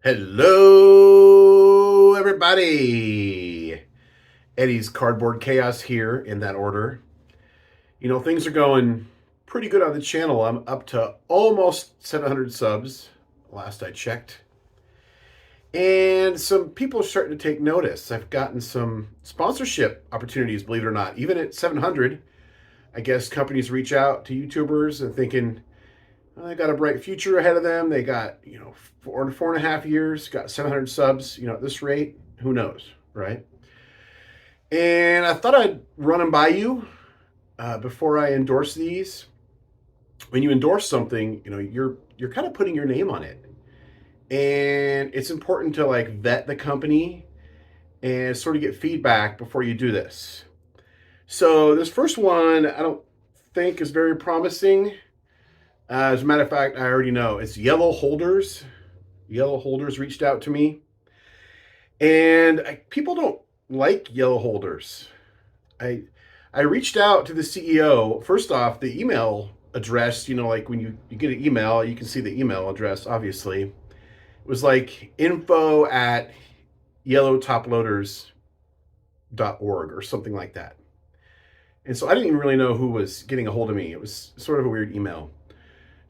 Hello, everybody. Eddy's Cardboard Chaos here in that order. Things are going pretty good on the channel. I'm up to almost 700 subs, last I checked. And some people are starting to take notice. I've gotten some sponsorship opportunities, believe it or not. Even at 700, I guess companies reach out to YouTubers and thinking, they got a bright future ahead of them. They got, 4.5 years, got 700 subs, at this rate, who knows, right? And I thought I'd run them by you before I endorse these. When you endorse something, you're kind of putting your name on it. And it's important to like vet the company and sort of get feedback before you do this. So this first one, I don't think is very promising. As a matter of fact, I already know it's Yellow Holders. Yellow Holders reached out to me, and people don't like Yellow Holders. I reached out to the CEO. First off, the email address, like when you get an email, you can see the email address, obviously. It was like info@yellowtoploaders.org or something like that. And so I didn't even really know who was getting a hold of me. It was sort of a weird email.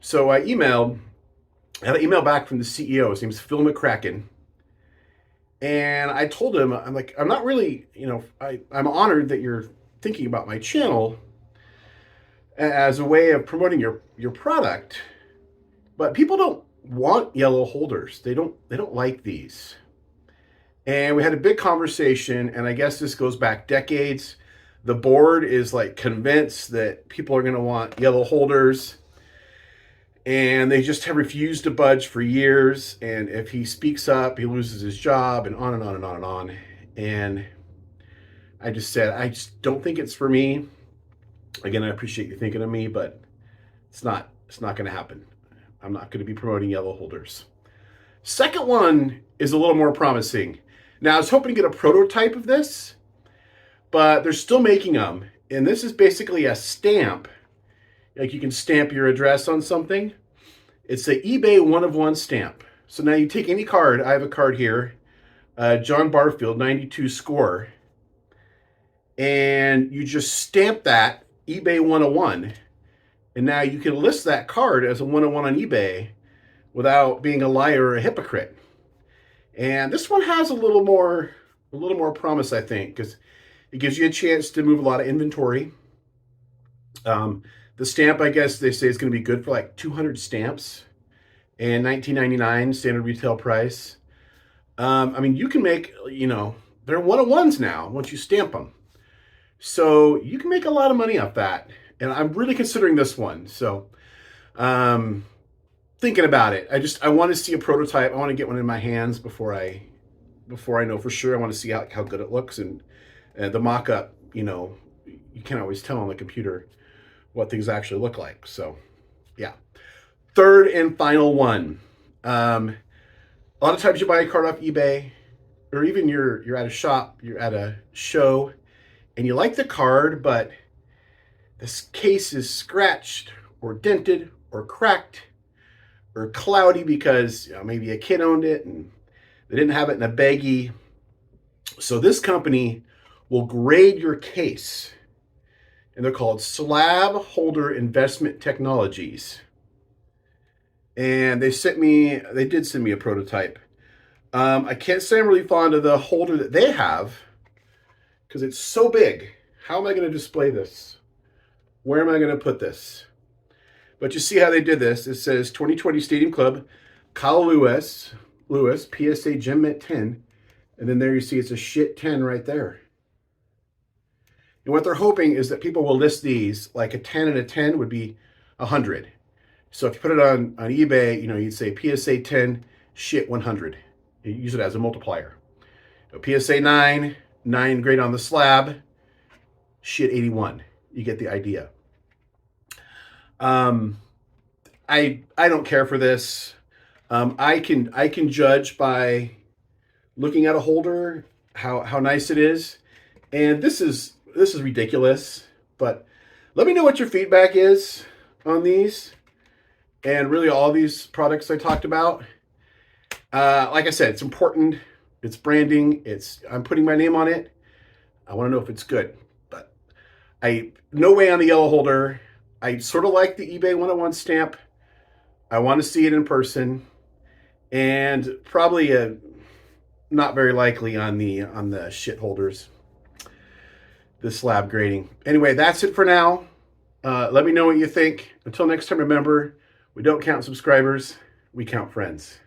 So I had an email back from the CEO. His name's Phil McCracken. And I told him, I'm like, I'm not really, I'm honored that you're thinking about my channel as a way of promoting your product. But people don't want yellow holders. They don't like these. And we had a big conversation, and I guess this goes back decades. The board is like convinced that people are going to want yellow holders, and they just have refused to budge for years. And if he speaks up, he loses his job, and on and on and on and on. And I just said, I just don't think it's for me. Again, I appreciate you thinking of me, but it's not going to happen. I'm not going to be promoting yellow holders. Second one is a little more promising. Now, I was hoping to get a prototype of this, but they're still making them. And this is basically a stamp. Like you can stamp your address on something. It's the eBay 1-of-1 stamp. So now you take any card. I have a card here, John Barfield, 92 score. And you just stamp that eBay 1-of-1. And now you can list that card as a 1-of-1 on eBay without being a liar or a hypocrite. And this one has a little more promise, I think, because it gives you a chance to move a lot of inventory. The stamp, I guess they say, is going to be good for like 200 stamps and $19.99 standard retail price. You can make, they're 1-of-1s now once you stamp them. So you can make a lot of money off that. And I'm really considering this one. So thinking about it. I want to see a prototype. I want to get one in my hands before I know for sure. I want to see how good it looks. And the mock-up, you can't always tell on the computer what things actually look like. So yeah. Third and final one. A lot of times you buy a card off eBay, or even you're at a shop, you're at a show, and you like the card, but this case is scratched or dented or cracked or cloudy because maybe a kid owned it and they didn't have it in a baggie. So this company will grade your case, and they're called Slab Holder Investment Technologies. And they did send me a prototype. I can't say I'm really fond of the holder that they have because it's so big. How am I going to display this? Where am I going to put this? But you see how they did this. It says 2020 Stadium Club, Kyle Lewis, PSA Gem Mint 10. And then there you see it's a shit 10 right there. And what they're hoping is that people will list these, like a 10 and a 10 would be 100. So if you put it on eBay, you'd say PSA 10, shit 100. You use it as a multiplier. PSA 9 grade on the slab, shit 81. You get the idea. I don't care for this. I can judge by looking at a holder how nice it is, and this is ridiculous. But let me know what your feedback is on these, and really all these products I talked about. Like I said, it's important. It's branding. I'm putting my name on it. I want to know if it's good, but no way on the yellow holder. I sort of like the eBay 101 stamp. I want to see it in person, and probably not very likely on the shit holders, the slab grading. Anyway, that's it for now. Let me know what you think. Until next time, remember, we don't count subscribers, we count friends.